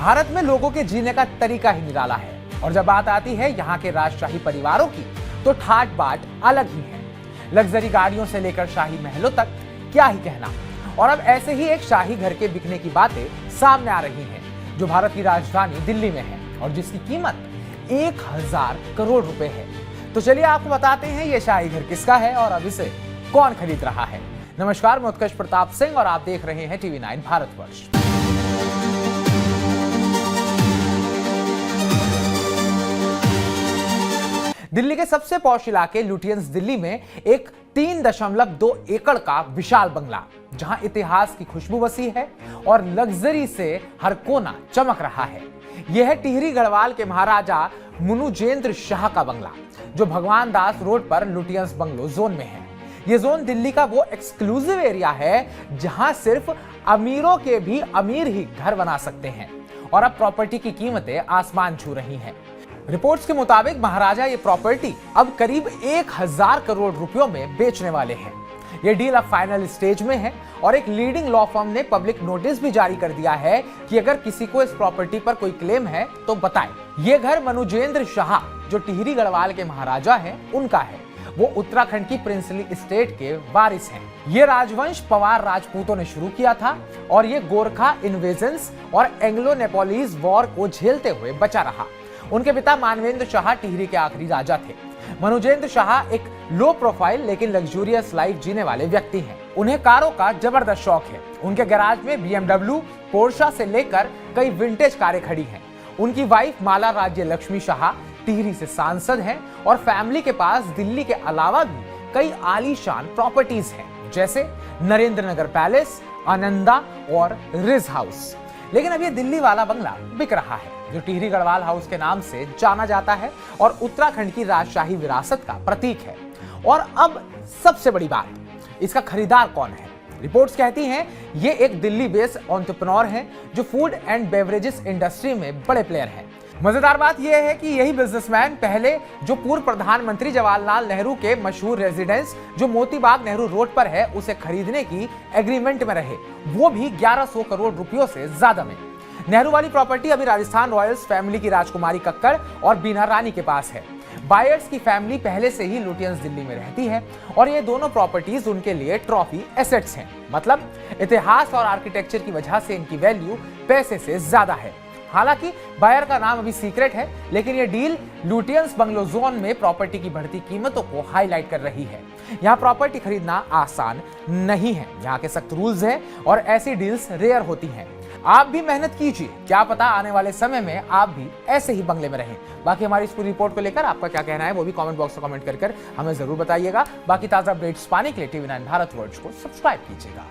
भारत में लोगों के जीने का तरीका ही निराला है और जब बात आती है यहाँ के राजशाही परिवारों की तो ठाट बाट अलग ही है। लग्जरी गाड़ियों से लेकर शाही महलों तक क्या ही कहना। और अब ऐसे ही एक शाही घर के बिकने की बातें सामने आ रही हैं जो भारत की राजधानी दिल्ली में है और जिसकी कीमत 1000 करोड़ रुपए है। तो चलिए आपको बताते हैं ये शाही घर किसका है और अब इसे कौन खरीद रहा है। नमस्कार, मैं उत्कर्ष प्रताप सिंह और आप देख रहे हैं टीवी 9 भारतवर्ष। दिल्ली के सबसे पॉश इलाके लुटियंस दिल्ली में एक 3.2 एकड़ का विशाल बंगला जहां इतिहास की खुशबू बसी है और लग्जरी से हर कोना चमक रहा है। यह है टिहरी गढ़वाल के महाराजा मुनुजेंद्र शाह का बंगला जो भगवान दास रोड पर लुटियंस बंगलो जोन में है। यह जोन दिल्ली का वो एक्सक्लूसिव एरिया है जहां सिर्फ अमीरों के भी अमीर ही घर बना सकते हैं और अब प्रॉपर्टी की कीमतें आसमान छू रही हैं। रिपोर्ट्स के मुताबिक महाराजा ये प्रॉपर्टी अब करीब 1000 करोड़ रुपयों में बेचने वाले हैं। ये डील अब फाइनल स्टेज में है और एक लीडिंग लॉ फर्म ने पब्लिक नोटिस भी जारी कर दिया है कि अगर किसी को इस प्रॉपर्टी पर कोई क्लेम है तो बताएं। ये घर मनुजेंद्र शाह जो टिहरी गढ़वाल के महाराजा हैं उनका है। वो उत्तराखंड की प्रिंसली स्टेट के वारिस हैं। ये राजवंश पवार राजपूतों ने शुरू किया था और ये गोरखा इन्वेजन्स और एंग्लो नेपोलीज वॉर को झेलते हुए बचा रहा। उनके पिता मानवेंद्र शाह टिहरी के आखिरी राजा थे। मनुजेंद्र शाह एक लो प्रोफाइल लेकिन लग्जूरियस लाइफ जीने वाले व्यक्ति हैं। उन्हें कारों का जबरदस्त शौक है। उनके गैराज में BMW, पोर्शा से लेकर कई विंटेज कारें खड़ी हैं। उनकी वाइफ माला राज्य लक्ष्मी शाह टिहरी से सांसद हैं और फैमिली के पास दिल्ली के अलावा भी कई आलीशान प्रॉपर्टीज हैं जैसे नरेंद्र नगर पैलेस, आनंदा और रिज हाउस। लेकिन अब ये दिल्ली वाला बंगला बिक रहा है जो टिहरी गढ़वाल हाउस के नाम से जाना जाता है और उत्तराखंड की राजशाही विरासत का प्रतीक है। और अब सबसे बड़ी बात, इसका खरीदार कौन है। रिपोर्ट्स कहती हैं ये एक दिल्ली बेस्ड एंटरप्रेन्योर है जो फूड एंड बेवरेजेस इंडस्ट्री में बड़े प्लेयर हैं। मजेदार बात यह है कि यही बिजनेसमैन पहले जो पूर्व प्रधानमंत्री जवाहरलाल नेहरू के मशहूर रेजिडेंस जो मोतीबाग नेहरू रोड पर है उसे खरीदने की एग्रीमेंट में रहे, वो भी 1100 करोड़ रुपयों से ज्यादा में। नेहरू वाली प्रॉपर्टी अभी राजस्थान रॉयल्स फैमिली की राजकुमारी कक्कड़ और बीना रानी के पास है। बायर्स की फैमिली पहले से ही लुटियंस दिल्ली में रहती है और ये दोनों प्रॉपर्टीज उनके लिए ट्रॉफी एसेट्स हैं। मतलब इतिहास और आर्किटेक्चर की वजह से इनकी वैल्यू पैसे से ज्यादा है। हालांकि बायर का नाम अभी सीक्रेट है, लेकिन यह डील लुटियंस बंगलो जोन में प्रॉपर्टी की बढ़ती कीमतों को हाईलाइट कर रही है। यहाँ प्रॉपर्टी खरीदना आसान नहीं है, यहाँ के सख्त रूल्स हैं और ऐसी डील्स रेयर होती हैं। आप भी मेहनत कीजिए, क्या पता आने वाले समय में आप भी ऐसे ही बंगले में रहें। बाकी हमारी इस पूरी रिपोर्ट को लेकर आपका क्या कहना है वो भी कमेंट बॉक्स में कमेंट कर हमें जरूर बताइएगा। बाकी ताजा अपडेट्स पाने के लिए टीवी 9 भारतवर्ष को सब्सक्राइब कीजिएगा।